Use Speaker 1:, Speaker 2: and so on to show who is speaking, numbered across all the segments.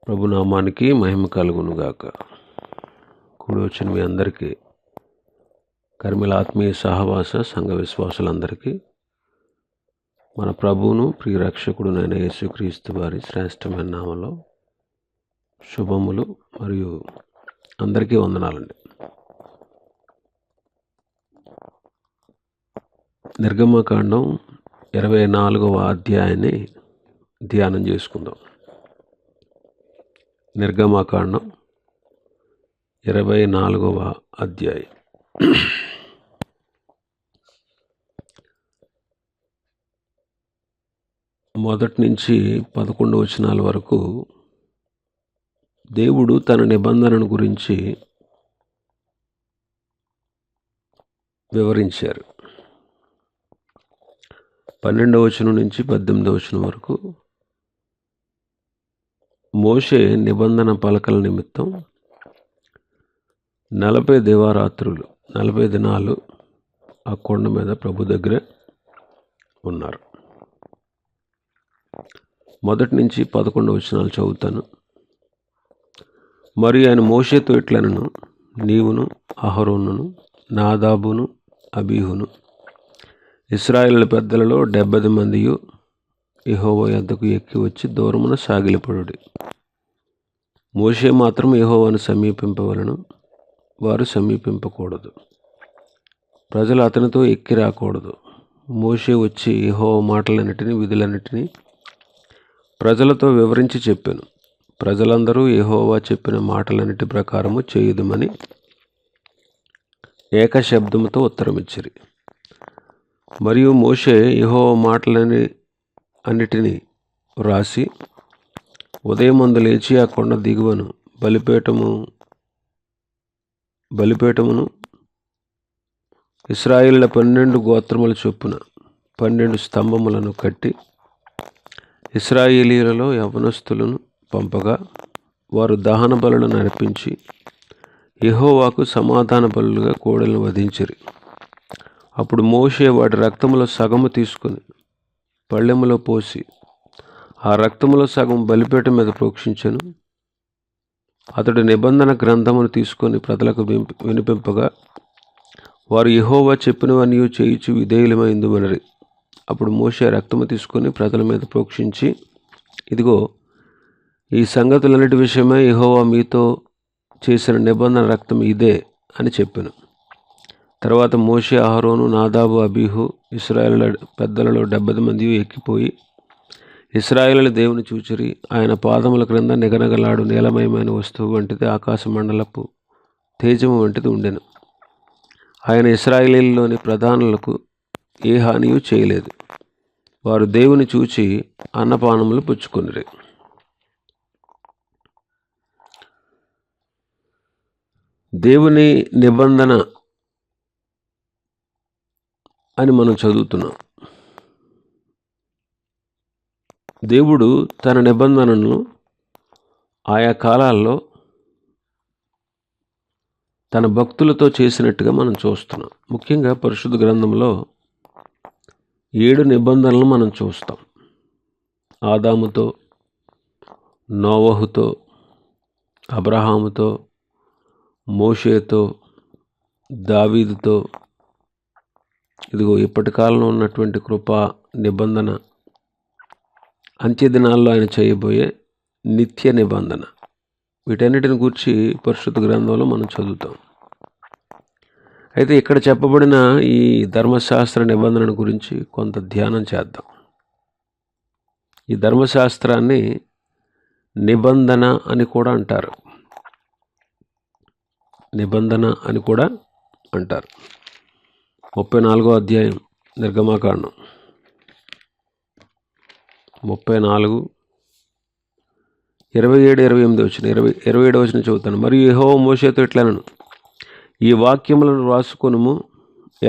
Speaker 1: ప్రభునామానికి మహిమ కలుగునుగాక. కూడి వచ్చిన మీ అందరికీ, కర్మిల ఆత్మీయ సహవాస సంఘ విశ్వాసులందరికీ మన ప్రభువును ప్రియరక్షకుడునైన యేసుక్రీస్తు వారి శ్రేష్టమైన నామంలో శుభములు మరియు అందరికీ వందనాలండి. నిర్గమకాండం 24వ అధ్యాయాన్ని ధ్యానం చేసుకుందాం. నిర్గమకాండం 24వ అధ్యాయం. మొదటి నుంచి 11 వచనాల వరకు దేవుడు తన నిబంధనను గురించి వివరించారు. 12వ వచనం నుంచి 18వ వచనం వరకు మోషే నిబంధన పలకల నిమిత్తం 40 దివారాత్రులు 40 దినాలు ఆ కొండ మీద ప్రభు దగ్గర ఉన్నారు. మొదటి నుంచి 11 వచనాలు చదువుతాను. మరియు ఆయన మోషేతో ఇట్లనెను, నీవును అహరోనును నాదాబును అబీహును ఇశ్రాయేలు పెద్దలలో 70 మందియు యెహోవా యొద్దకు ఎక్కి వచ్చి దూరమున సాగిలపడుడి. మోషే మాత్రం యెహోవాను సమీపింపవలను, వారు సమీపింపకూడదు. ప్రజలు అతనితో ఎక్కి రాకూడదు. మోషే వచ్చి యెహోవా మాటలన్నిటినీ విధులన్నిటినీ ప్రజలతో వివరించి చెప్పాను. ప్రజలందరూ యెహోవా చెప్పిన మాటలన్నిటి ప్రకారము చేయుదుమని ఏక శబ్దముతో ఉత్తరమిచ్చిరి. మరియు మోషే యెహోవా అన్నిటినీ వ్రాసి ఉదయమందు లేచి ఆ కొండ దిగువను బలిపీఠమును ఇశ్రాయేలుల 12 గోత్రముల చొప్పున 12 స్తంభములను కట్టి ఇశ్రాయేలీయులలో యవనస్తులను పంపగా వారు దహన బలులను అర్పించి యెహోవాకు సమాధాన బలులుగా కోడెలను వధించిరి. అప్పుడు మోషే వాటి రక్తములో సగము తీసుకుని పళ్ళెములో పోసి ఆ రక్తములో సగం బలిపీఠం మీద ప్రోక్షించెను. అతడు నిబంధన గ్రంథమును తీసుకొని ప్రజలకు వినిపింపగా వారు యెహోవా చెప్పినవన్నీ చేయుచు విధేయులమైందుమనిరి. అప్పుడు మోషే రక్తము తీసుకొని ప్రజల మీద ప్రోక్షించి, ఇదిగో ఈ సంగతులన్నిటి విషయమై యెహోవా మీతో చేసిన నిబంధన రక్తం ఇదే అని చెప్పెను. తర్వాత మోషే అహరోను నాదాబు అబీహు ఇశ్రాయేలు పెద్దలలో 70 మంది ఎక్కిపోయి ఇశ్రాయేలు దేవుని చూచిరి. ఆయన పాదముల క్రింద నిగనగలాడు నీలమయమైన వస్తువు వంటిది ఆకాశ మండలపు తేజము వంటిది ఉండెను. ఆయన ఇశ్రాయేలీలోని ప్రధానులకు ఏ హానియూ చేయలేదు. వారు దేవుని చూచి అన్నపానములు పుచ్చుకొనిరి. దేవుని నిబంధన అని మనం చదువుతున్నాం. దేవుడు తన నిబంధనను ఆయా కాలాల్లో తన భక్తులతో చేసినట్టుగా మనం చూస్తున్నాం. ముఖ్యంగా పరిశుద్ధ గ్రంథంలో 7 నిబంధనలు మనం చూస్తాం. ఆదాముతో, నోవహుతో, అబ్రహాముతో, మోషేతో, దావీదుతో, ఇదిగో ఇప్పటి కాలంలో ఉన్నటువంటి కృపా నిబంధన, అంత్య దినాల్లో ఆయన చేయబోయే నిత్య నిబంధన, వీటన్నిటిని గురించి పరిశుద్ధ గ్రంథంలో మనం చదువుతాం. అయితే ఇక్కడ చెప్పబడిన ఈ ధర్మశాస్త్ర నిబంధనల గురించి కొంత ధ్యానం చేద్దాం. ఈ ధర్మశాస్త్రాన్ని నిబంధన అని కూడా అంటారు. నిబంధన అని కూడా అంటారు. 34వ అధ్యాయం నిర్గమకాండం 34, 27, 28 వచ్చిన 27వ వచనం చదువుతాను. మరియు యెహోవా మోషేతో ఇట్లనెను, ఈ వాక్యములను రాసుకొనుము.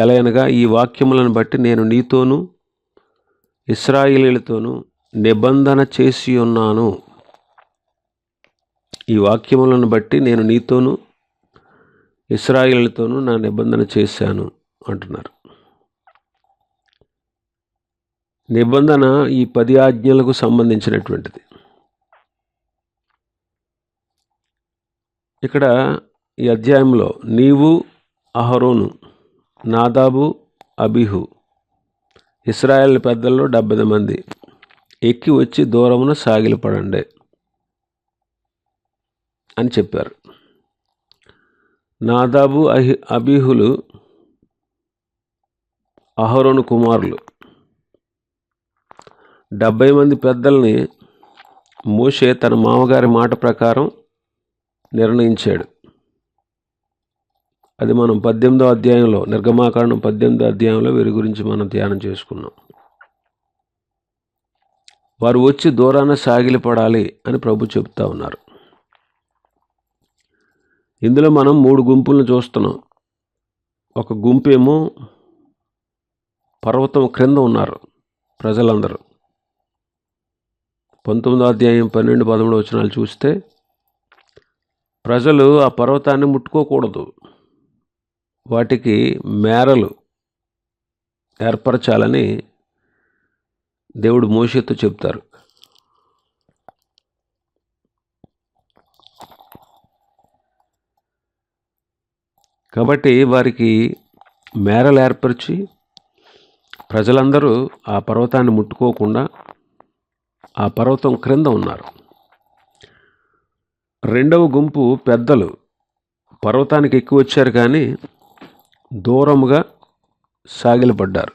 Speaker 1: ఎలయనగా ఈ వాక్యములను బట్టి నేను నీతోనూ ఇశ్రాయేలీయులతోనూ నిబంధన చేసి ఉన్నాను. ఈ వాక్యములను బట్టి నేను నీతోనూ ఇశ్రాయేలీయులతోనూ నా నిబంధన చేశాను అంటున్నారు. నిబంధన ఈ 10 ఆజ్ఞలకు సంబంధించినటువంటిది. ఇక్కడ ఈ అధ్యాయంలో నీవు, అహరోను, నాదాబు, అబీహు, ఇశ్రాయేలు పెద్దల్లో 70 మంది ఎక్కి వచ్చి దూరమున సాగిలపడండి అని చెప్పారు. నాదాబు, అబీహులు అహరోను కుమారులు. 70 మంది పెద్దల్ని మోషే తన మామగారి మాట ప్రకారం నిర్ణయించాడు. అది మనం 18వ అధ్యాయంలో, నిర్గమాకాండం 18వ అధ్యాయంలో వీరి గురించి మనం ధ్యానం చేసుకున్నాం. వారు వచ్చి దూరాన సాగిలపడాలి అని ప్రభు చెప్తా ఉన్నారు. ఇందులో మనం 3 గుంపులను చూస్తున్నాం. ఒక గుంపేమో పర్వతం క్రింద ఉన్నారు ప్రజలందరూ. 19వ అధ్యాయం 12, 13 వచనాలు చూస్తే ప్రజలు ఆ పర్వతాన్ని ముట్టుకోకూడదు, వాటికి మేరలు ఏర్పరచాలని దేవుడు మోషేతో చెప్తారు. కాబట్టి వారికి మేరలు ఏర్పరిచి ప్రజలందరూ ఆ పర్వతాన్ని ముట్టుకోకుండా ఆ పర్వతం క్రింద ఉన్నారు. రెండవ గుంపు పెద్దలు పర్వతానికి ఎక్కువ వచ్చారు కానీ దూరముగా సాగిలపడ్డారు.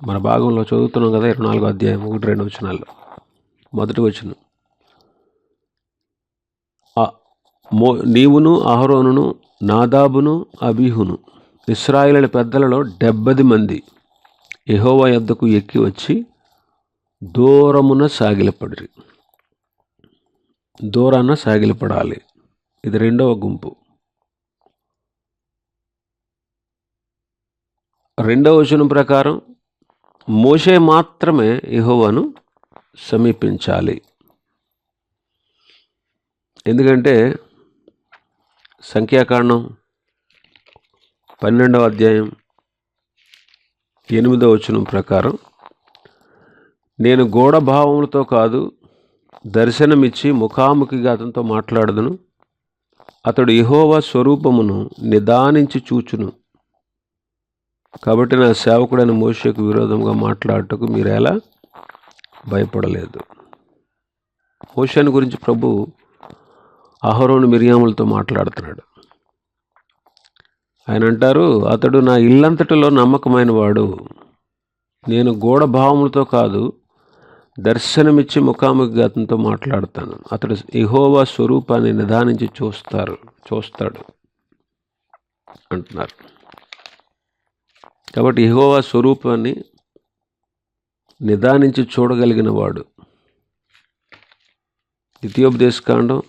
Speaker 1: మన భాగంలో చదువుతున్నాం కదా, 24వ అధ్యాయం 1-2 వచనాల్లో మొదటి వచనం, నీవును, అహరోనును, నాదాబును, అబీహును ఇశ్రాయేలు పెద్దలలో 70 మంది యెహోవా యొద్దకు ఎక్కి వచ్చి దూరమున సాగిలపడిరి. దూరాన సాగిలపడాలి. ఇది రెండవ గుంపు. రెండవ వచనం ప్రకారం మోషే మాత్రమే యెహోవాను సమీపించాలి. ఎందుకంటే సంఖ్యాకాండం 12వ అధ్యాయం 8వ వచనం ప్రకారం నేను గూఢభావములతో కాదు, దర్శనమిచ్చి ముఖాముఖిగా అతనితో మాట్లాడదును, అతడు యెహోవా స్వరూపమును నిదానించి చూచును. కాబట్టి నా సేవకుడైన మోషేకు విరోధంగా మాట్లాడటకు మీరెలా భయపడలేదు. మోషేను గురించి ప్రభు అహరోను, మిరియాములతో మాట్లాడుతున్నాడు. ఆయన అంటారు, అతడు నా ఇల్లంతటిలో నమ్మకమైన వాడు, నేను గూఢభావములతో కాదు, దర్శనమిచ్చి ముఖాముఖిగా అతనితో మాట్లాడతాను. అతడు యెహోవా స్వరూపాన్ని నిదానించి చూస్తాడు అంటున్నారు. కాబట్టి యెహోవా స్వరూపాన్ని నిదానించి చూడగలిగిన వాడు. ద్వితీయోపదేశకాండం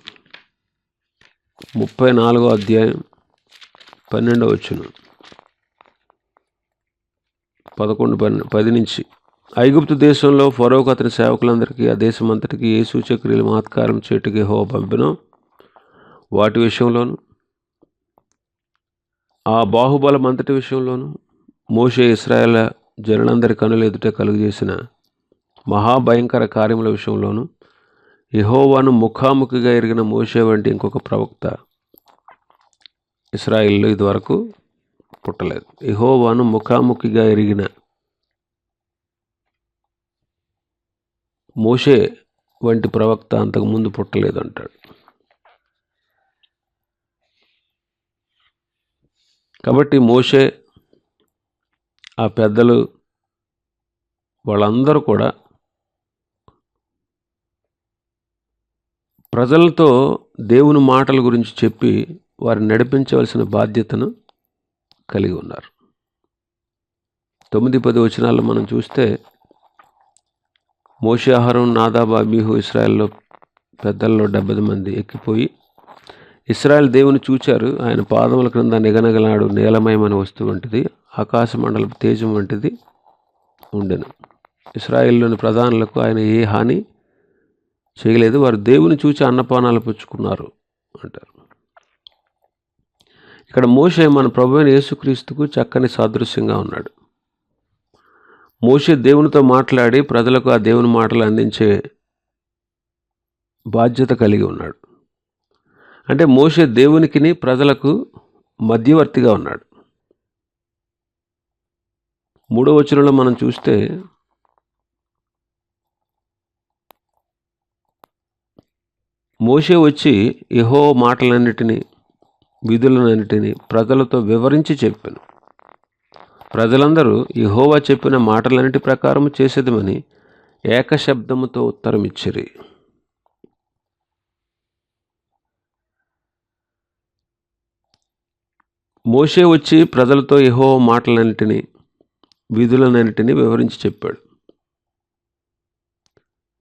Speaker 1: 34వ అధ్యాయం 12వ వచనం, 11-10 నుంచి, ఐగుప్తు దేశంలో ఫరోకు అతని సేవకులందరికీ ఆ దేశం అంతటికి ఏ సూచక్రియలు మహత్కారం చేటుకి యెహోవా పంపినో వాటి విషయంలోను, ఆ బాహుబలం అంతటి విషయంలోను, మోషే ఇశ్రాయేలు జనులందరి కనుల ఎదుట కలుగజేసిన మహాభయంకర కార్యముల విషయంలోను యెహోవాను ముఖాముఖిగా ఎరిగిన మోషే వంటి ఇంకొక ప్రవక్త ఇశ్రాయేలులో ఇదివరకు పుట్టలేదు. యెహోవాను ముఖాముఖిగా ఎరిగిన మోషే వంటి ప్రవక్త అంతకుముందు పుట్టలేదు అంటాడు. కాబట్టి మోషే, ఆ పెద్దలు, వాళ్ళందరూ కూడా ప్రజలతో దేవుని మాటల గురించి చెప్పి వారిని నడిపించవలసిన బాధ్యతను కలిగి ఉన్నారు. 9-10 వచనాల్లో మనం చూస్తే మోషే, అహరోను, నాదాబు, అబీహు ఇశ్రాయేల్లో పెద్దల్లో 70 మంది ఎక్కిపోయి ఇశ్రాయేలు దేవుని చూచారు. ఆయన పాదముల క్రింద నిగనగలాడు నీలమయమైన వస్తువు వంటిది, ఆకాశమండలపు తేజం వంటిది ఉండెను. ఇశ్రాయేల్లోని ప్రధానులకు ఆయన ఏ హాని చేయలేదు, వారు దేవుని చూచి అన్నపానాలు పుచ్చుకున్నారు అంటారు. ఇక్కడ మోషే మన ప్రభువైన యేసుక్రీస్తుకు చక్కని సాదృశ్యంగా ఉన్నాడు. మోషే దేవునితో మాట్లాడి ప్రజలకు ఆ దేవుని మాటలు అందించే బాధ్యత కలిగి ఉన్నాడు. అంటే మోషే దేవునికిని ప్రజలకు మధ్యవర్తిగా ఉన్నాడు. 3వ వచనంలో మనం చూస్తే మోషే వచ్చి యెహోవా మాటలన్నిటినీ విధులన్నిటినీ ప్రజలతో వివరించి చెప్పాను. ప్రజలందరూ యెహోవా చెప్పిన మాటలన్నిటి ప్రకారం చేసేదమని ఏకశబ్దముతో ఉత్తరం ఇచ్చిరి. మోషే వచ్చి ప్రజలతో యెహోవా మాటలన్నిటినీ విధులన్నిటినీ వివరించి చెప్పాడు.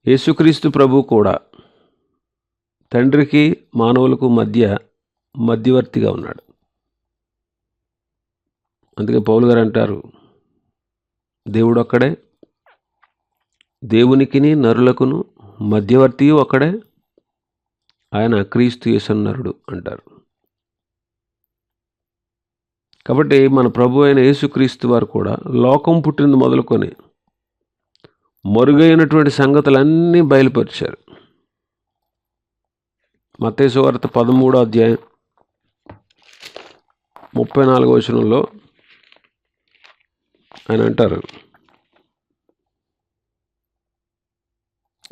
Speaker 1: యేసుక్రీస్తు ప్రభు కూడా తండ్రికి మానవులకు మధ్యవర్తిగా ఉన్నాడు. అందుకే పౌలు గారు అంటారు, దేవుడు ఒక్కడే, దేవునికిని నరులకును మధ్యవర్తి ఒక్కడే, ఆయన క్రీస్తు యేసు నరుడు అంటారు. కాబట్టి మన ప్రభు అయిన యేసుక్రీస్తు వారు కూడా లోకం పుట్టినది మొదలుకొని మరుగైనటువంటి సంగతులన్నీ బయలుపరిచారు. మత్తయి సువార్త 13వ అధ్యాయం 34వ వచనంలో ఆయన అంటారు,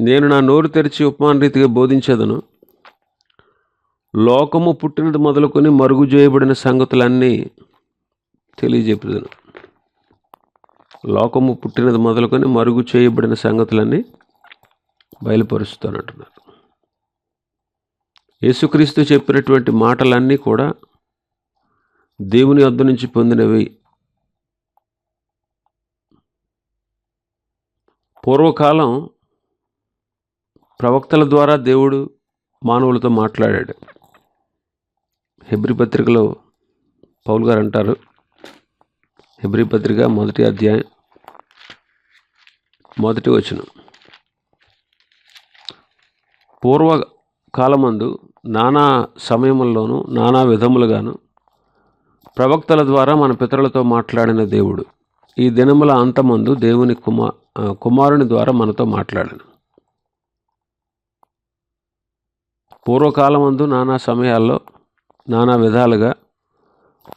Speaker 1: నేను నా నోరు తెరిచి ఉపమాన రీతిగా బోధించేదను, లోకము పుట్టినది మొదలుకొని మరుగు చేయబడిన సంగతులన్నీ తెలియజెప్పుదును. లోకము పుట్టినది మొదలుకొని మరుగు చేయబడిన సంగతులన్నీ బయలుపరుస్తానంటున్నారు. యేసుక్రీస్తు చెప్పినటువంటి మాటలన్నీ కూడా దేవుని వద్ద నుంచి పొందినవి. పూర్వకాలం ప్రవక్తల ద్వారా దేవుడు మానవులతో మాట్లాడాడు. హెబ్రీ పత్రికలో పౌలు గారు అంటారు, హెబ్రీ పత్రిక 1వ అధ్యాయం 1వ వచనం, పూర్వకాలమందు నానా సమయముల్లోనూ నానా విధములుగాను ప్రవక్తల ద్వారా మన పితరులతో మాట్లాడిన దేవుడు ఈ దినముల అంతమందు దేవుని కుమారుని ద్వారా మనతో మాట్లాడాను. పూర్వకాలమందు నానా సమయాల్లో నానా విధాలుగా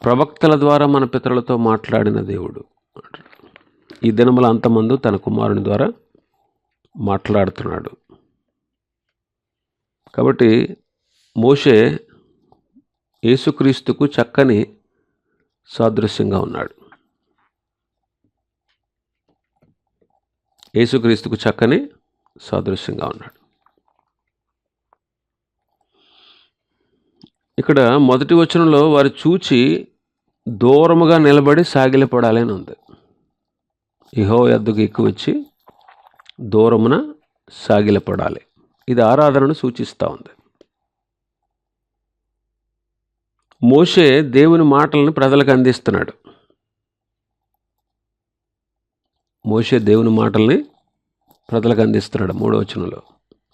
Speaker 1: ప్రవక్తల ద్వారా మన పితరులతో మాట్లాడిన దేవుడు ఈ దినముల అంతమందు తన కుమారుని ద్వారా మాట్లాడుతున్నాడు. కాబట్టి మోషే యేసుక్రీస్తుకు చక్కని సాదృశ్యంగా ఉన్నాడు. యేసుక్రీస్తుకు చక్కని సాదృశ్యంగా ఉన్నాడు. ఇక్కడ 1వ వచనంలో వారు చూచి దూరముగా నిలబడి సాగిలపడాలి అని ఉంది. యెహోవా యొద్దకు ఎక్కువ వచ్చి దూరమున సాగిలపడాలి. ఇది ఆరాధనను సూచిస్తూ ఉంది. మోషే దేవుని మాటలను ప్రజలకు అందిస్తున్నాడు. మోషే దేవుని మాటల్ని ప్రజలకు అందిస్తున్నాడు. 3వ వచనంలో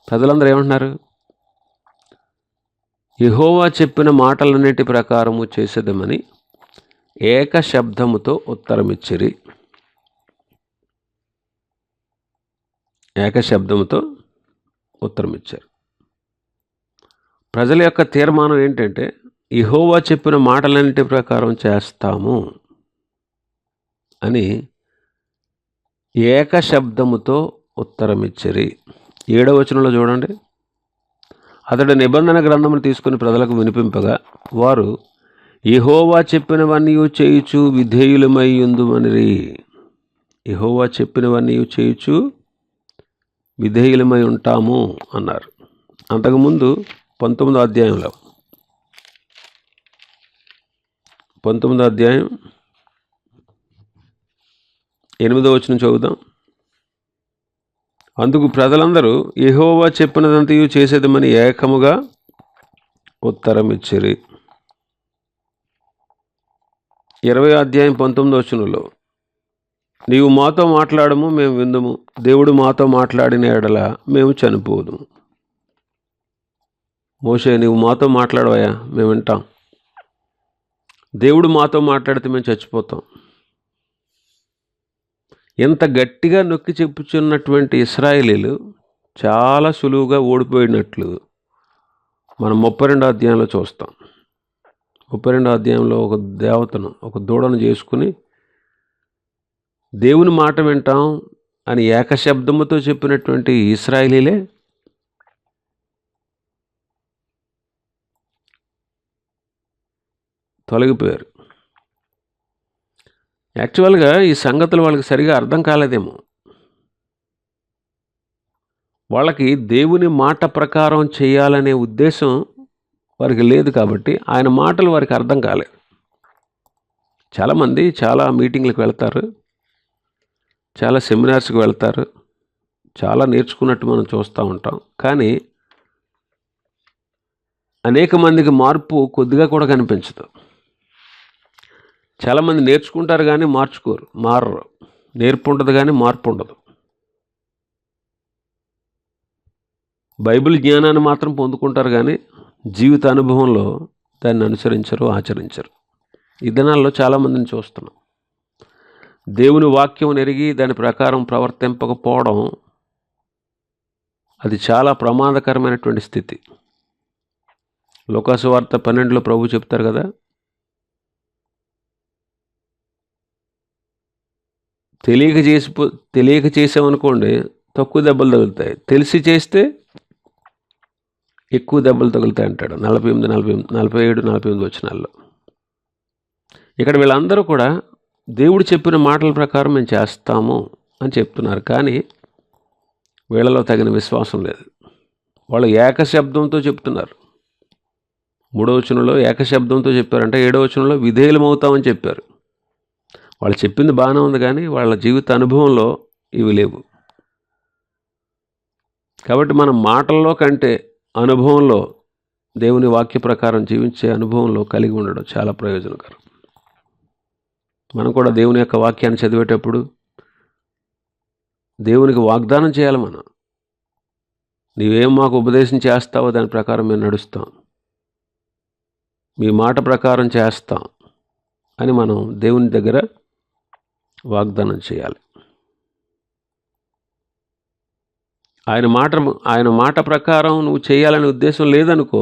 Speaker 1: ప్రజలందరూ ఏమంటున్నారు? యెహోవా చెప్పిన మాటలన్నిటి ప్రకారము చేసేదమని ఏక శబ్దముతో ఉత్తరమిచ్చిరి. ఏక శబ్దముతో ఉత్తరమిచ్చారు. ప్రజల యొక్క తీర్మానం ఏంటంటే యెహోవా చెప్పిన మాటలన్నిటి ప్రకారం చేస్తాము అని ఏక శబ్దముతో ఉత్తరమిచ్చిరి. 7వ వచనంలో చూడండి, అతడు నిబంధన గ్రంథమును తీసుకుని ప్రజలకు వినిపింపగా వారు యెహోవా చెప్పినవన్నీ చేయుచు విధేయులమై యుందుమనిరి. యెహోవా చెప్పినవన్నీ చేయుచు విధేయులమై ఉంటాము అన్నారు. అంతకుముందు 19వ అధ్యాయంలో 19వ అధ్యాయం 8వ వచనం చదువుదాం. అందుకు ప్రజలందరూ యెహోవా చెప్పినదంతయు చేసేదమని ఏకముగా ఉత్తరమిచ్చిరి. 20వ అధ్యాయం 19వ వచనంలో నీవు మాతో మాట్లాడము, మేము విందుము, దేవుడు మాతో మాట్లాడిన ఎడల మేము చనిపోదుము. మోషే, నీవు మాతో మాట్లాడవయ్యా, మేము వింటాం. దేవుడు మాతో మాట్లాడితే మేము చచ్చిపోతాం. ఎంత గట్టిగా నొక్కి చెప్పుచున్నటువంటి ఇశ్రాయేలీలు చాలా సులువుగా ఓడిపోయినట్లు మనం 32వ అధ్యాయంలో చూస్తాం. 32వ అధ్యాయంలో ఒక దేవతను, ఒక దూడను చేసుకుని దేవుని మాట వింటాం అని ఏకశబ్దముతో చెప్పినటువంటి ఇశ్రాయేలీలే తొలగిపోయారు. యాక్చువల్గా ఈ సంగతులు వాళ్ళకి సరిగా అర్థం కాలేదేమో. వాళ్ళకి దేవుని మాట ప్రకారం చేయాలనే ఉద్దేశం వారికి లేదు కాబట్టి ఆయన మాటలు వారికి అర్థం కాలేదు. చాలామంది చాలా మీటింగ్లకు వెళ్తారు, చాలా సెమినార్స్కి వెళ్తారు, చాలా నేర్చుకున్నట్టు మనం చూస్తూ ఉంటాం. కానీ అనేక మందికి మార్పు కొద్దిగా కూడా కనిపించదు. చాలామంది నేర్చుకుంటారు కానీ మారరు. నేర్పు ఉండదు కానీ మార్పు ఉండదు. బైబిల్ జ్ఞానాన్ని మాత్రం పొందుకుంటారు కానీ జీవిత అనుభవంలో దాన్ని అనుసరించరు, ఆచరించరు. ఈ దినాల్లో చాలామందిని చూస్తున్నాం. దేవుని వాక్యం ఎరిగి దాని ప్రకారం ప్రవర్తింపకపోవడం అది చాలా ప్రమాదకరమైనటువంటి స్థితి. లూకాసు వార్త 12లో ప్రభు చెప్తారు కదా, తెలియక చేసామనుకోండి తక్కువ దెబ్బలు తగులుతాయి, తెలిసి చేస్తే ఎక్కువ దెబ్బలు తగులుతాయి అంటాడు 47-48 వచనాల్లో. ఇక్కడ వీళ్ళందరూ కూడా దేవుడు చెప్పిన మాటల ప్రకారం మేము చేస్తాము అని చెప్తున్నారు, కానీ వీళ్ళలో తగిన విశ్వాసం లేదు. వాళ్ళు ఏకశబ్దంతో చెప్తున్నారు. 3వ వచనంలో ఏకశబ్దంతో చెప్పారంటే 7వ వచనంలో విధేయులమవుతామని చెప్పారు. వాళ్ళు చెప్పింది బాగానే ఉంది కానీ వాళ్ళ జీవిత అనుభవంలో ఇవి లేవు. కాబట్టి మనం మాటల్లో కంటే అనుభవంలో, దేవుని వాక్య ప్రకారం జీవించే అనుభవంలో కలిగి ఉండడం చాలా ప్రయోజనకరం. మనం కూడా దేవుని యొక్క వాక్యాన్ని చదివేటప్పుడు దేవునికి వాగ్దానం చేయాలి. మనం నీవేం మాకు ఉపదేశం చేస్తావో దాని ప్రకారం మేము నడుస్తాం, మీ మాట ప్రకారం చేస్తాం అని మనం దేవుని దగ్గర వాగ్దానం చేయాలి. ఆయన మాట ప్రకారం నువ్వు చేయాలనే ఉద్దేశం లేదనుకో,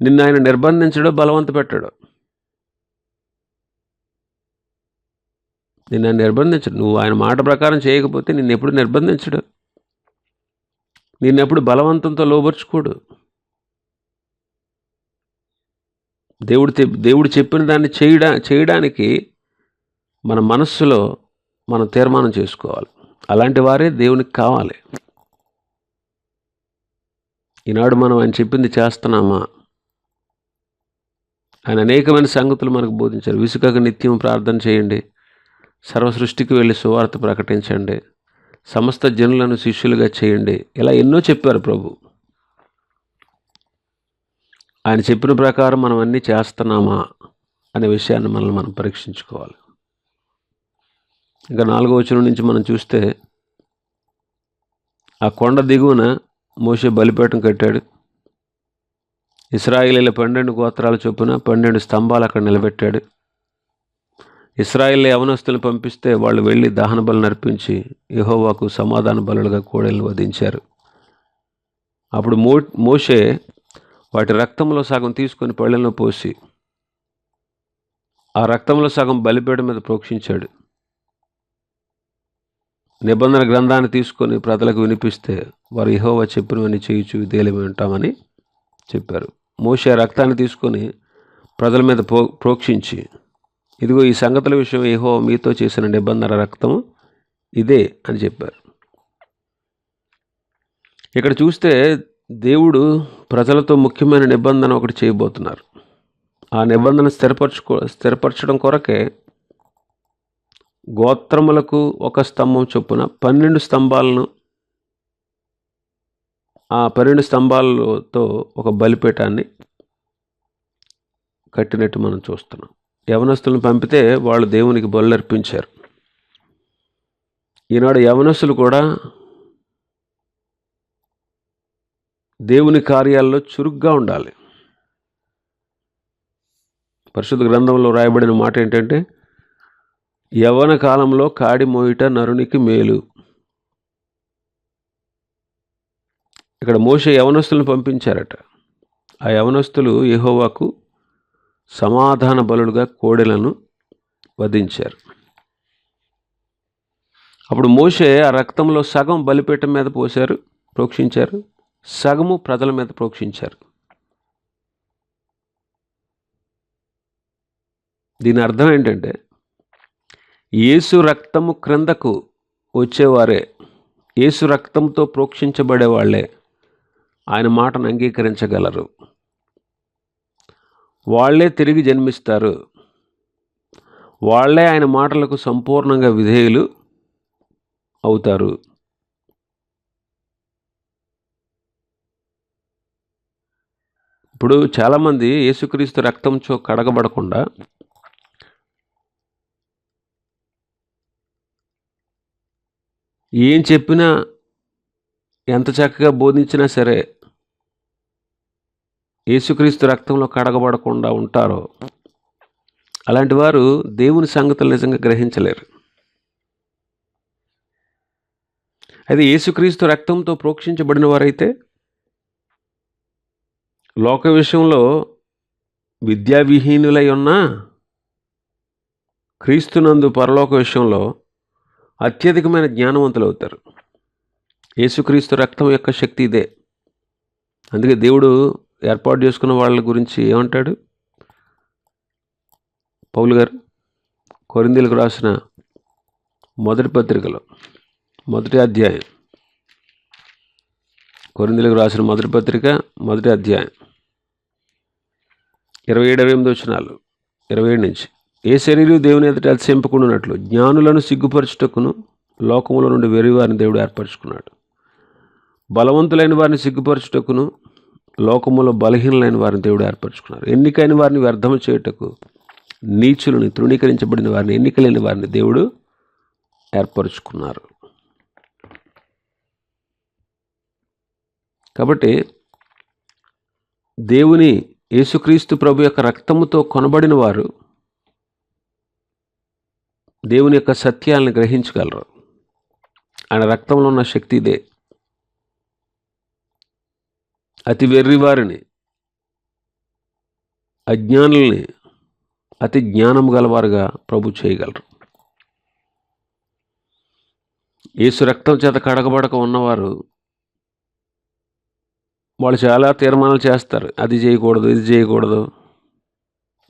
Speaker 1: నిన్ను ఆయన నిర్బంధించడో బలవంత పెట్టాడు. నిన్ను నిర్బంధించడు. నువ్వు ఆయన మాట ప్రకారం చేయకపోతే నిన్నెప్పుడు నిర్బంధించడు, నిన్నెప్పుడు బలవంతంతో లోబర్చుకోడు. దేవుడు చెప్పిన దాన్ని చేయడానికి మన మనస్సులో మనం తీర్మానం చేసుకోవాలి. అలాంటి వారే దేవునికి కావాలి. ఈనాడు మనం ఆయన చెప్పింది చేస్తున్నామా? ఆయన అనేకమైన సంగతులు మనకు బోధించారు. విసుకక నిత్యం ప్రార్థన చేయండి, సర్వ సృష్టికి వెళ్ళి సువార్త ప్రకటించండి, సమస్త జనులను శిష్యులుగా చేయండి, ఇలా ఎన్నో చెప్పారు ప్రభు. ఆయన చెప్పిన ప్రకారం మనం అన్నీ చేస్తున్నామా అనే విషయాన్ని మనం పరీక్షించుకోవాలి. ఇంకా 4వ వచనం నుంచి మనం చూస్తే, ఆ కొండ దిగువన మోషే బలిపీఠం కట్టాడు. ఇశ్రాయేలీల 12 గోత్రాల చొప్పున 12 స్తంభాలు అక్కడ నిలబెట్టాడు. ఇశ్రాయేలు యవనస్తులను పంపిస్తే వాళ్ళు వెళ్ళి దహన బలులు నర్పించి యెహోవాకు సమాధాన బలులుగా కోడెలను వధించారు. అప్పుడు మోషే వాటి రక్తంలో సగం తీసుకొని పళ్ళెంలో పోసి ఆ రక్తంలో సగం బలిపీఠం మీద ప్రోక్షించాడు. నిబంధన గ్రంథాన్ని తీసుకొని ప్రజలకు వినిపిస్తే వారు యెహోవా చెప్పినవన్నీ చేయుచు విధేయులమై ఉంటామని చెప్పారు. మోషే రక్తాన్ని తీసుకొని ప్రజల మీద ప్రోక్షించి, ఇదిగో ఈ సంగతుల విషయం యెహోవా మీతో చేసిన నిబంధన రక్తము ఇదే అని చెప్పారు. ఇక్కడ చూస్తే దేవుడు ప్రజలతో ముఖ్యమైన నిబంధన ఒకటి చేయబోతున్నారు. ఆ నిబంధన స్థిరపరచడం కొరకే గోత్రములకు ఒక స్తంభం చొప్పున 12 స్తంభాలను, ఆ 12 స్తంభాలతో ఒక బలిపీఠాన్ని కట్టినట్టు మనం చూస్తున్నాం. యవనస్తులను పంపితే వాళ్ళు దేవునికి బలులు అర్పించారు. ఈనాడు యవనస్తులు కూడా దేవుని కార్యాల్లో చురుగ్గా ఉండాలి. పరిశుద్ధ గ్రంథంలో రాయబడిన మాట ఏంటంటే, యవ్వన కాలంలో కాడి మోయుట నరునికి మేలు. ఇక్కడ మోషే యవనస్తులను పంపించారట. ఆ యవనస్తులు యెహోవాకు సమాధాన బలులుగా కోడెలను వధించారు. అప్పుడు మోషే ఆ రక్తంలో సగం బలిపీఠం మీద పోశారు, ప్రోక్షించారు, సగము ప్రజల మీద ప్రోక్షించారు. దీని అర్థం ఏంటంటే యేసు రక్తము క్రిందకు వచ్చేవారే, యేసు రక్తంతో ప్రోక్షించబడే వాళ్ళే ఆయన మాటను అంగీకరించగలరు. వాళ్లే తిరిగి జన్మిస్తారు. వాళ్లే ఆయన మాటలకు సంపూర్ణంగా విధేయులు అవుతారు. ఇప్పుడు చాలామంది యేసుక్రీస్తు రక్తంతో కడగబడకుండా ఏం చెప్పినా, ఎంత చక్కగా బోధించినా సరే యేసుక్రీస్తు రక్తంలో కడగబడకుండా ఉంటారో అలాంటి వారు దేవుని సంగతులు నిజంగా గ్రహించలేరు. అయితే యేసుక్రీస్తు రక్తంతో ప్రోక్షించబడిన వారైతే లోక విషయంలో విద్యావిహీనులై ఉన్నా క్రీస్తునందు పరలోక విషయంలో అత్యధికమైన జ్ఞానవంతులు అవుతారు. యేసుక్రీస్తు రక్తం యొక్క శక్తి ఇదే. అందుకే దేవుడు ఏర్పాటు చేసుకున్న వాళ్ళ గురించి ఏమంటాడు? పౌలు గారు కొరింథీయులకు రాసిన మొదటి పత్రికలో 1వ అధ్యాయం, కొరింథీయులకు రాసిన మొదటి పత్రిక 1వ అధ్యాయం 27 వచనాలు, 27 నుంచి, ఏ శరీరం దేవుని ఎదుట అతిశయింపకుండానట్లు జ్ఞానులను సిగ్గుపరచుటకును లోకముల నుండి వెర్రివారిని దేవుడు ఏర్పరచుకున్నాడు. బలవంతులైన వారిని సిగ్గుపరచుటకును లోకములో బలహీనులైన వారిని దేవుడు ఏర్పరచుకున్నారు. ఎన్నికైన వారిని వ్యర్థము చేయుటకు నీచులని, తృణీకరించబడిన వారిని, ఎన్నికలేని వారిని దేవుడు ఏర్పరచుకున్నారు. కాబట్టి దేవుని యేసుక్రీస్తు ప్రభు యొక్క రక్తముతో కొనబడిన వారు దేవుని యొక్క సత్యాలను గ్రహించగలరు. ఆయన రక్తంలో ఉన్న శక్తి ఇదే. అతి వెర్రివారిని, అజ్ఞానుల్ని అతి జ్ఞానం గలవారుగా ప్రభు చేయగలరు. యేసు రక్తం చేత కడగబడక ఉన్నవారు వాళ్ళు చాలా తీర్మానాలు చేస్తారు, అది చేయకూడదు, ఇది చేయకూడదు,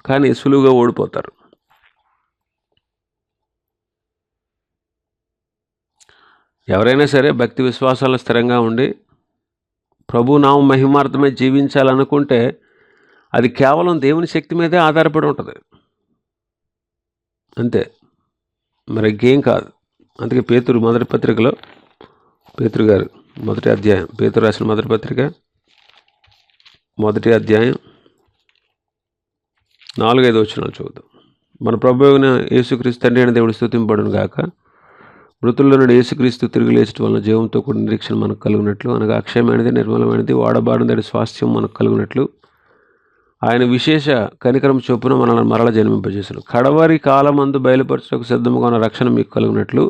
Speaker 1: కానీ సులువుగా ఓడిపోతారు. ఎవరైనా సరే భక్తి విశ్వాసాలు స్థిరంగా ఉండి ప్రభు నామ మహిమార్థమే జీవించాలనుకుంటే అది కేవలం దేవుని శక్తి మీదే ఆధారపడి ఉంటుంది, అంతే, మరి ఇంకేం కాదు. అందుకే పేతురు మొదటి పత్రికలో, పేతురు గారు మొదటి అధ్యాయం, పేతురు రాసిన మొదటి పత్రిక 1వ అధ్యాయం 4-5 వచనాలు చూద్దాం. మన ప్రభువైన యేసుక్రీస్తు తండ్రి అయిన దేవుడు స్తుతింపబడును గాక. మృతుల్లో నుండి యేసుక్రీస్తు తిరిగి లేచడం వలన జీవంతో కూడిన నిరీక్షణ మనకు కలుగునట్లు, అనగా అక్షయమైనది, నిర్మలమైనది, వాడబారినది స్వాస్థ్యం మనకు కలుగునట్లు ఆయన విశేష కనికరం చొప్పున మనల్ని మరల జన్మింపజేశాడు. కడవరి కాలమందు బయలుపరచుటకు సిద్ధముగా ఉన్న రక్షణ మీకు కలుగునట్లు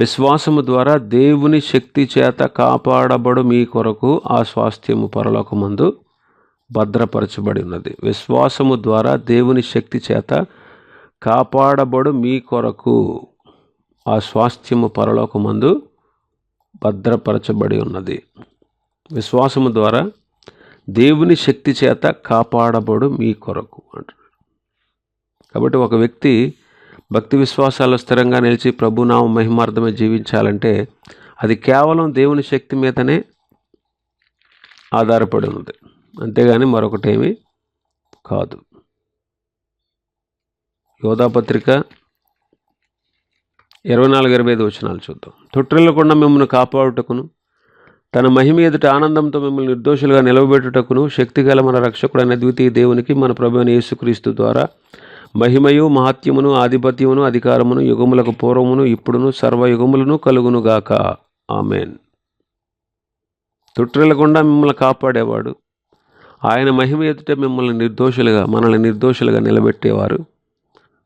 Speaker 1: విశ్వాసము ద్వారా దేవుని శక్తి చేత కాపాడబడు మీ కొరకు ఆ స్వాస్థ్యము పరలోకమందు భద్రపరచబడి ఉన్నది. విశ్వాసము ద్వారా దేవుని శక్తి చేత కాపాడబడు మీ కొరకు ఆ స్వాస్థ్యము పరలోకమందు భద్రపరచబడి ఉన్నది. విశ్వాసము ద్వారా దేవుని శక్తి చేత కాపాడబడు మీ కొరకు అంటారు. కాబట్టి ఒక వ్యక్తి భక్తి విశ్వాసాల్లో స్థిరంగా నిలిచి ప్రభునామ మహిమార్థమే జీవించాలంటే అది కేవలం దేవుని శక్తి మీదనే ఆధారపడి ఉన్నది, అంతేగాని మరొకటేమీ కాదు. యోధాపత్రిక 24-25 వచనాలు చూద్దాం. తొట్టిల్లకుండా మిమ్మల్ని కాపాడుటకును తన మహిమ ఎదుట ఆనందంతో మిమ్మల్ని నిర్దోషులుగా నిలవబెట్టుటకును శక్తిగల మన రక్షకుడైన ద్వితీయ దేవునికి మన ప్రభువైన యేసుక్రీస్తు ద్వారా మహిమయు మహత్యమును ఆధిపత్యమును అధికారమును యుగములకు పూర్వమును ఇప్పుడును సర్వయుగములను కలుగునుగాక. ఆమెన్. తొట్టిల్లకుండా మిమ్మల్ని కాపాడేవాడు, ఆయన మహిమ ఎదుట మనల్ని నిర్దోషులుగా నిలబెట్టేవారు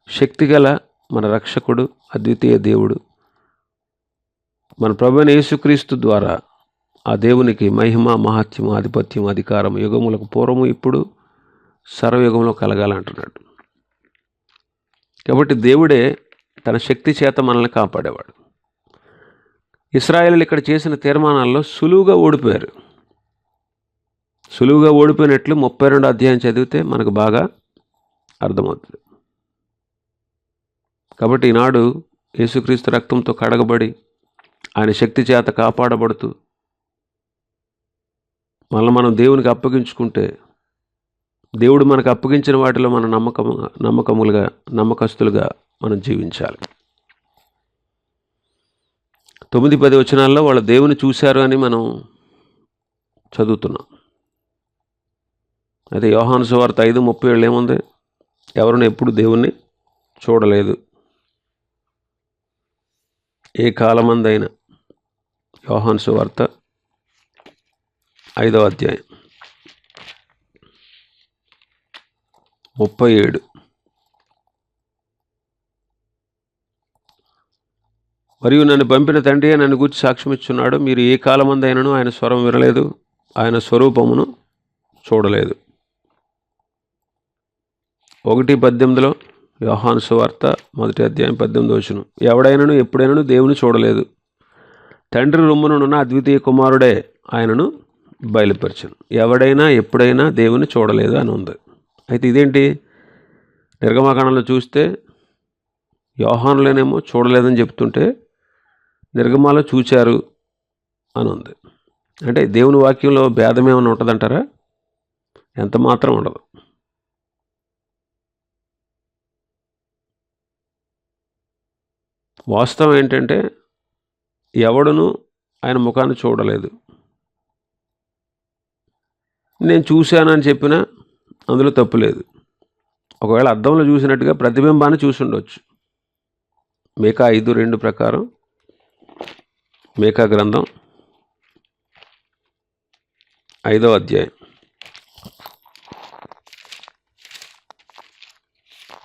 Speaker 1: శక్తిగల మన రక్షకుడు, అద్వితీయ దేవుడు, మన ప్రభువైన యేసుక్రీస్తు ద్వారా ఆ దేవునికి మహిమ, మహత్యము, ఆధిపత్యం, అధికారం యుగములకు పూర్వము, ఇప్పుడు సర్వయుగంలో కలగాలంటున్నాడు. కాబట్టి దేవుడే తన శక్తి చేత మనల్ని కాపాడేవాడు. ఇశ్రాయేలీయులు ఇక్కడ చేసిన తీర్మానాల్లో సులువుగా ఓడిపోయారు. సులువుగా ఓడిపోయినట్లు 32 అధ్యాయం చదివితే మనకు బాగా అర్థమవుతుంది. కాబట్టి ఈనాడు యేసుక్రీస్తు రక్తంతో కడగబడి ఆయన శక్తి చేత కాపాడబడుతూ మనం దేవునికి అప్పగించుకుంటే, దేవుడు మనకు అప్పగించిన వాటిలో మన నమ్మకస్తులుగా మనం జీవించాలి. 9-10 వచనాల్లో వాళ్ళు దేవుని చూశారు అని మనం చదువుతున్నాం. అయితే యోహాను సువార్త 5:37 ఏముంది? ఎవరిని ఎప్పుడు దేవుణ్ణి చూడలేదు. ఏ కాలమందైనా. యోహాను సువార్త 5వ అధ్యాయం 37. మరియు నన్ను పంపిన తండ్రియే నన్ను గూర్చి సాక్ష్యం ఇచ్చున్నాడు. మీరు ఏ కాలమందైనను ఆయన స్వరం వినలేదు, ఆయన స్వరూపమును చూడలేదు. 1:18 యోహాను సువార్త 1వ అధ్యాయం 18వ వచనం. ఎవడైనను ఎప్పుడైనను దేవుని చూడలేదు, తండ్రి రొమ్మునున్న అద్వితీయ కుమారుడే ఆయనను బయలుపరచను. ఎవడైనా ఎప్పుడైనా దేవుని చూడలేదు అని ఉంది. అయితే ఇదేంటి? నిర్గమకాండంలో చూస్తే యోహానులోనేమో చూడలేదని చెప్తుంటే నిర్గమాలో చూచారు అని ఉంది. అంటే దేవుని వాక్యంలో భేదం ఏమైనా ఉంటుందంటారా? ఎంత మాత్రం ఉండదు. వాస్తవం ఏంటంటే ఎవడును ఆయన ముఖాన్ని చూడలేదు. నేను చూశానని చెప్పినా అందులో తప్పు లేదు. ఒకవేళ అద్దంలో చూసినట్టుగా ప్రతిబింబాన్ని చూసి ఉండొచ్చు. మీకా 5:2 ప్రకారం, మీకా గ్రంథం 5వ అధ్యాయం,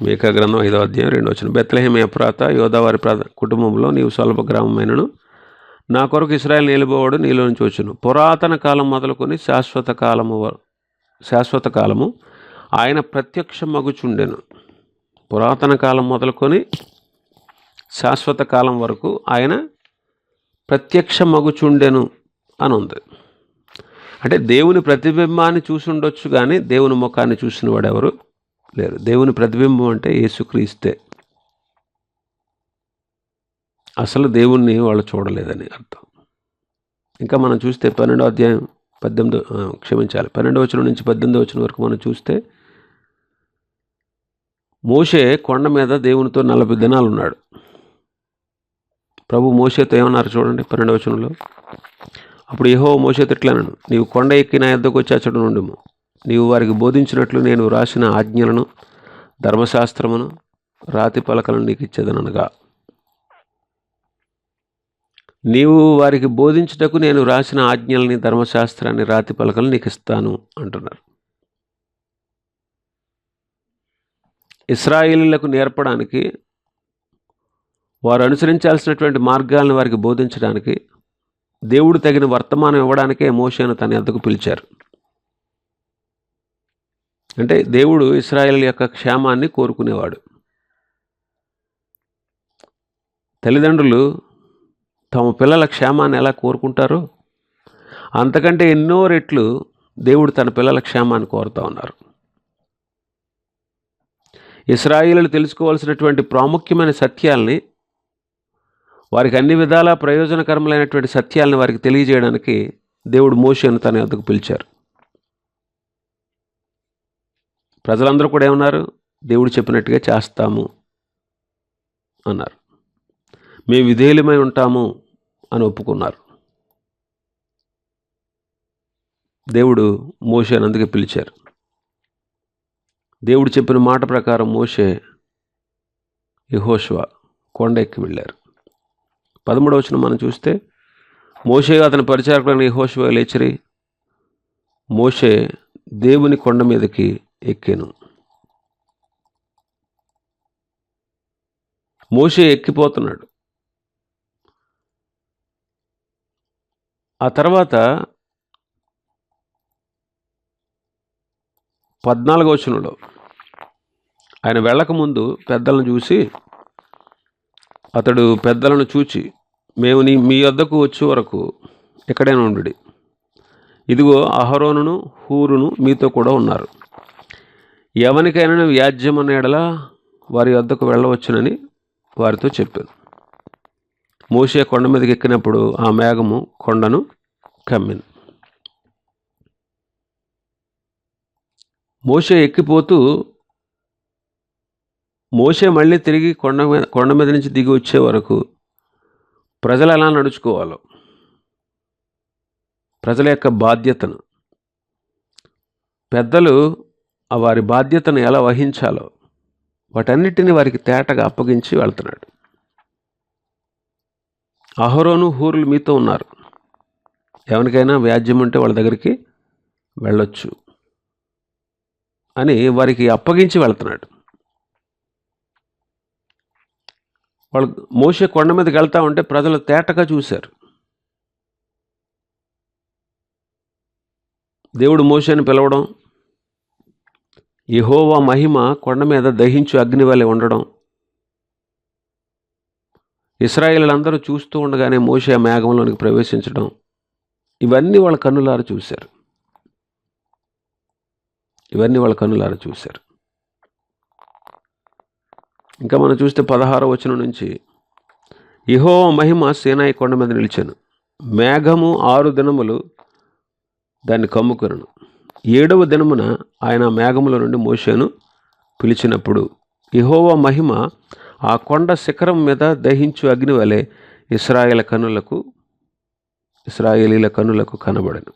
Speaker 1: మీకా గ్రంథం 5వ అధ్యాయం 2వ వచనం. బెత్లెహేము ఎఫ్రాతా, యోదావారి కుటుంబంలో నీవు స్వల్ప గ్రామమైనను నా కొరకు ఇశ్రాయేలు నిలుబోవాడు నీలో నుంచి వచ్చును. పురాతన కాలం మొదలుకొని శాశ్వత కాలము ఆయన ప్రత్యక్షమగుచుండెను. పురాతన కాలం మొదలుకొని శాశ్వత కాలం వరకు ఆయన ప్రత్యక్షమగుచుండెను అని ఉంది. అంటే దేవుని ప్రతిబింబాన్ని చూసి ఉండొచ్చు, కానీ దేవుని ముఖాన్ని చూసిన వాడు ఎవరు లేరు. దేవుని ప్రతిబింబం అంటే యేసుక్రీస్తే. అసలు దేవుణ్ణి వాళ్ళు చూడలేదని అర్థం. ఇంకా మనం చూస్తే 12వ అధ్యాయం 12వ వచనం నుంచి 18వ వచనం వరకు మనం చూస్తే మోషే కొండ మీద దేవునితో 40 దినాలు ఉన్నాడు. ప్రభు మోషేతో ఏమన్నారు చూడండి 12వ వచనంలో. అప్పుడు యెహోవా మోషేతో ఇట్లనెను, నీవు కొండ ఎక్కి నా యొద్దకు వచ్చి అచ్చట నుండుము. నీవు వారికి బోధించినట్లు నేను రాసిన ఆజ్ఞలను, ధర్మశాస్త్రమును, రాతి పలకలను నీకు ఇచ్చేదనగా. నీవు వారికి బోధించుటకు నేను రాసిన ఆజ్ఞల్ని, ధర్మశాస్త్రాన్ని, రాతి పలకలను నీకు ఇస్తాను అంటున్నారు. ఇశ్రాయేలీయులకు నేర్పడానికి, వారు అనుసరించాల్సినటువంటి మార్గాలను వారికి బోధించడానికి, దేవుడు తగిన వర్తమానం ఇవ్వడానికే మోషేను తన యొద్దకు పిలిచారు. అంటే దేవుడు ఇశ్రాయేలు యొక్క క్షేమాన్ని కోరుకునేవాడు. తల్లిదండ్రులు తమ పిల్లల క్షేమాన్ని ఎలా కోరుకుంటారో అంతకంటే ఎన్నో రెట్లు దేవుడు తన పిల్లల క్షేమాన్ని కోరుతూ ఉన్నారు. ఇశ్రాయేలీయులు తెలుసుకోవాల్సినటువంటి ప్రాముఖ్యమైన సత్యాల్ని, వారికి అన్ని విధాలా ప్రయోజనకరములైనటువంటి సత్యాలను వారికి తెలియజేయడానికి దేవుడు మోషేను తన యొద్దకు పిలిచారు. ప్రజలందరూ కూడా ఏమన్నారు? దేవుడు చెప్పినట్టుగా చేస్తాము అన్నారు. మేము విధేయులమై ఉంటాము అని ఒప్పుకున్నారు. దేవుడు మోషేను అందుకే పిలిచారు. దేవుడు చెప్పిన మాట ప్రకారం మోషే, యెహోషువ కొండ ఎక్కి వెళ్ళారు. 13వ వచనం మనం చూస్తే, మోషే అతని పరిచారకులైన యెహోషువ లేచిరి. మోషే దేవుని కొండ మీదకి ఎక్కెను. మోషే ఎక్కిపోతున్నాడు. ఆ తర్వాత 14వ వచనంలో ఆయన వెళ్ళకముందు పెద్దలను చూసి, అతడు పెద్దలను చూచి, మేము మీ వద్దకు వచ్చే వరకు ఎక్కడైనా ఉండుడి. ఇదిగో అహరోనును హూరును మీతో కూడా ఉన్నారు. ఎవరికైనా వ్యాజ్యం అన్న ఎడల వారి వద్దకు వెళ్ళవచ్చునని వారితో చెప్పాను. మోషే కొండ మీదకి ఎక్కినప్పుడు ఆ మేఘము కొండను కమ్మింది. మోషే ఎక్కిపోతూ మోషే మళ్ళీ తిరిగి కొండ మీద నుంచి దిగి వచ్చే వరకు ప్రజలు ఎలా నడుచుకోవాలో, ప్రజల యొక్క బాధ్యతను, పెద్దలు వారి బాధ్యతను ఎలా వహించాలో వాటన్నిటిని వారికి తేటగా అప్పగించి వెళ్తున్నాడు. అహరోను హూరులు మీతో ఉన్నారు. ఎవరికైనా వ్యాజ్యం ఉంటే వాళ్ళ దగ్గరికి వెళ్ళొచ్చు అని వారికి అప్పగించి వెళ్తున్నాడు. వాళ్ళు మోషే కొండ మీదకి వెళ్తా ఉంటే ప్రజలు తేటగా చూశారు. దేవుడు మోషేని పిలవడం, యెహోవా మహిమ కొండ మీద దహించు అగ్ని వలె ఉండడం, ఇశ్రాయేలీయులందరూ చూస్తూ ఉండగానే మోషే ఆ మేఘంలోనికి ప్రవేశించడం, ఇవన్నీ వాళ్ళ కన్నులారా చూశారు. ఇంకా మనం చూస్తే 16వ వచనం నుంచి, యెహోవా మహిమ సీనాయి కొండ మీద నిలిచాను. మేఘము 6 దినములు దాన్ని కమ్ముకొనెను. 7వ దినమున ఆయన మేఘముల నుండి మోషేను పిలిచినప్పుడు యెహోవా మహిమ ఆ కొండ శిఖరం మీద దహించు అగ్ని వలె ఇశ్రాయేలీల కన్నులకు కనబడెను.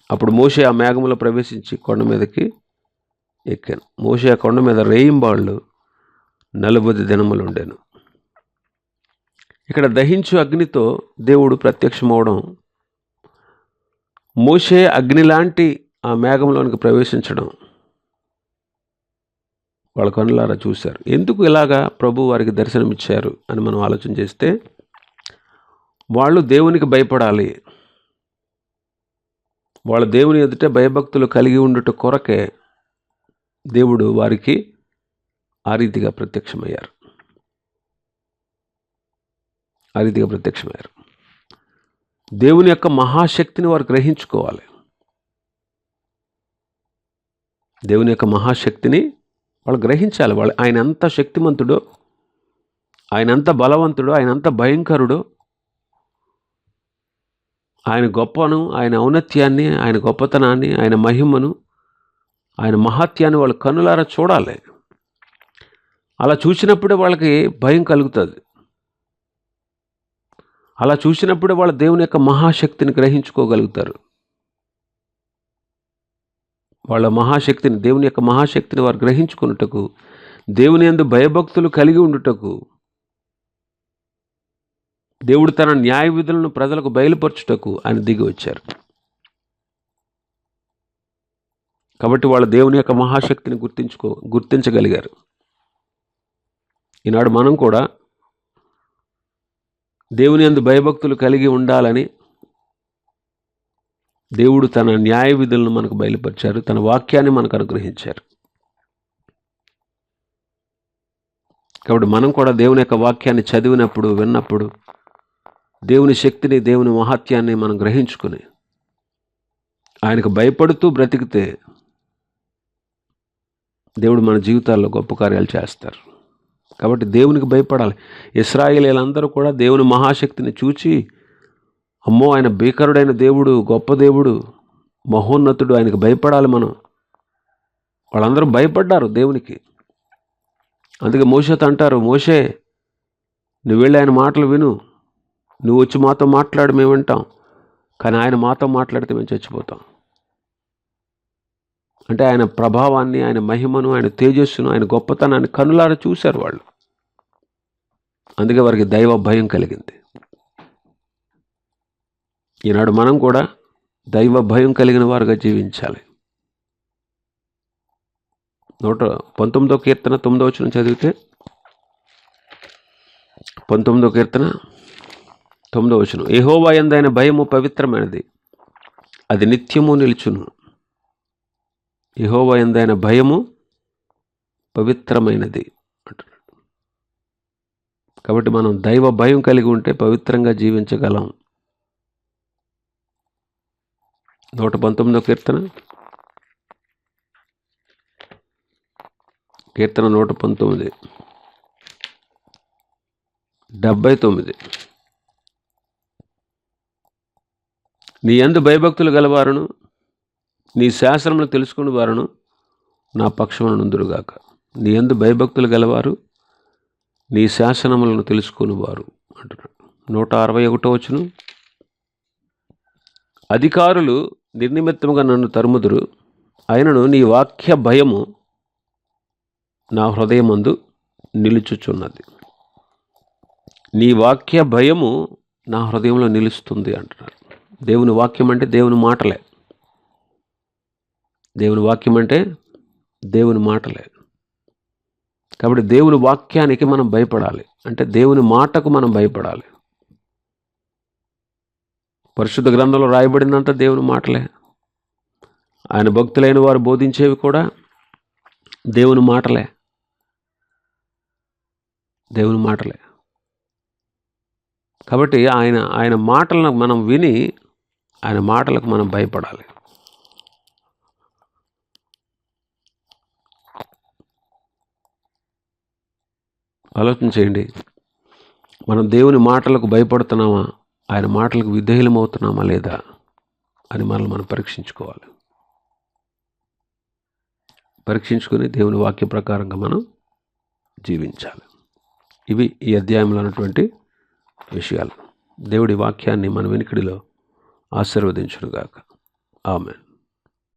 Speaker 1: అప్పుడు మోషే ఆ మేఘములో ప్రవేశించి కొండ మీదకి ఎక్కాను. మోషే ఆ కొండ మీద రేయింబాళ్ళు 40 దినములు ఉండెను. ఇక్కడ దహించు అగ్నితో దేవుడు ప్రత్యక్షమవడం, మోషే అగ్నిలాంటి ఆ మేఘంలోనికి ప్రవేశించడం వాళ్ళ కన్నులారా చూశారు. ఎందుకు ఇలాగా ప్రభు వారికి దర్శనమిచ్చారు అని మనం ఆలోచన చేస్తే, వాళ్ళు దేవునికి భయపడాలి, వాళ్ళ దేవుని ఎదుట భయభక్తులు కలిగి ఉండుట కొరకే దేవుడు వారికి ఆ రీతిగా ప్రత్యక్షమయ్యారు. దేవుని యొక్క మహాశక్తిని వారు గ్రహించుకోవాలి. దేవుని యొక్క మహాశక్తిని వాళ్ళు గ్రహించాలి. ఆయన ఎంత శక్తిమంతుడో, ఆయన ఎంత బలవంతుడో, ఆయన ఎంత భయంకరుడో, ఆయన గొప్పను, ఆయన ఔన్నత్యాన్ని, ఆయన గొప్పతనాన్ని, ఆయన మహిమను, ఆయన మహాత్యాన్ని వాళ్ళు కన్నులారా చూడాలి. అలా చూసినప్పుడే వాళ్ళకి భయం కలుగుతుంది. అలా చూసినప్పుడే వాళ్ళ దేవుని యొక్క మహాశక్తిని గ్రహించుకోగలుగుతారు. దేవుని యొక్క మహాశక్తిని వారు గ్రహించుకున్నటకు, దేవుని యందు భయభక్తులు కలిగి ఉండుటకు, దేవుడు తన న్యాయ విధులను ప్రజలకు బయలుపరచుటకు ఆయన దిగి వచ్చారు. కాబట్టి వాళ్ళ దేవుని యొక్క మహాశక్తిని గుర్తించగలిగారు. ఈనాడు మనం కూడా దేవుని యందు భయభక్తులు కలిగి ఉండాలని దేవుడు తన న్యాయ విధులను మనకు బయలుపరిచారు, తన వాక్యాన్ని మనకు అనుగ్రహించారు. కాబట్టి మనం కూడా దేవుని యొక్క వాక్యాన్ని చదివినప్పుడు, విన్నప్పుడు దేవుని శక్తిని, దేవుని మహాత్యాన్ని మనం గ్రహించుకుని ఆయనకు భయపడుతూ బ్రతికితే దేవుడు మన జీవితాల్లో గొప్ప కార్యాలు చేస్తారు. కాబట్టి దేవునికి భయపడాలి. ఇశ్రాయేలీయులందరూ కూడా దేవుని మహాశక్తిని చూచి, అమ్మో ఆయన భీకరుడైన దేవుడు, గొప్ప దేవుడు, మహోన్నతుడు, ఆయనకు భయపడాలి మనం. వాళ్ళందరూ భయపడ్డారు దేవునికి. అందుకే మోషేతో అంటారు, మోషే నువ్వు వెళ్ళి ఆయన మాటలు విను, నువ్వు వచ్చి మాతో మాట్లాడు, మేము వింటాం, కానీ ఆయన మాతో మాట్లాడితే మేము చచ్చిపోతాం. అంటే ఆయన ప్రభావాన్ని, ఆయన మహిమను, ఆయన తేజస్సును, ఆయన గొప్పతనాన్ని కన్నులారా చూశారు వాళ్ళు. అందుకే వారికి దైవ భయం కలిగింది. ఈనాడు మనం కూడా దైవ భయం కలిగిన వారుగా జీవించాలి. 119వ కీర్తన 9వ వచనం చదివితే, 19వ కీర్తన 9వ వచనం, యెహోవా యందైన భయము పవిత్రమైనది, అది నిత్యము నిలుచును. యెహోవా యందైన భయము పవిత్రమైనది అంటున్నాడు. కాబట్టి మనం దైవ భయం కలిగి ఉంటే పవిత్రంగా జీవించగలం. 119వ కీర్తన 119, 79. నీ యందు భయభక్తులు గలవారును నీ శాసనములు తెలుసుకుని వారును నా పక్షమున నుందురుగాక. నీ యందు భయభక్తులు గలవారు నీ శాసనములను తెలుసుకుని వారు అంటున్నాడు. 161వ వచనం, అధికారులు నిర్నిమిత్తముగా నన్ను తరుముదురు, అయినను నీ వాక్య భయము నా హృదయమందు నిలుచుచున్నది. నీ వాక్య భయము నా హృదయంలో నిలుస్తుంది అంటున్నారు. దేవుని వాక్యం అంటే దేవుని మాటలే. దేవుని వాక్యం అంటే దేవుని మాటలే. కాబట్టి దేవుని వాక్యానికి మనం భయపడాలి. అంటే దేవుని మాటకు మనం భయపడాలి. పరిశుద్ధ గ్రంథంలో రాయబడిందంతా దేవుని మాటలే. ఆయన భక్తులైన వారు బోధించేవి కూడా దేవుని మాటలే. దేవుని మాటలే. కాబట్టి ఆయన మాటలను మనం విని ఆయన మాటలకు మనం భయపడాలి. ఆలోచన చేయండి, మనం దేవుని మాటలకు భయపడుతున్నామా, ఆయన మాటలకు విధేయులమవుతున్నామా లేదా అని మనం పరీక్షించుకోవాలి. పరీక్షించుకొని దేవుని వాక్య ప్రకారంగా మనం జీవించాలి. ఇవి ఈ అధ్యాయంలో ఉన్నటువంటి విషయాలు. దేవుడి వాక్యాన్ని మన వెనుకడిలో ఆశీర్వదించునుగాక. ఆమేన్.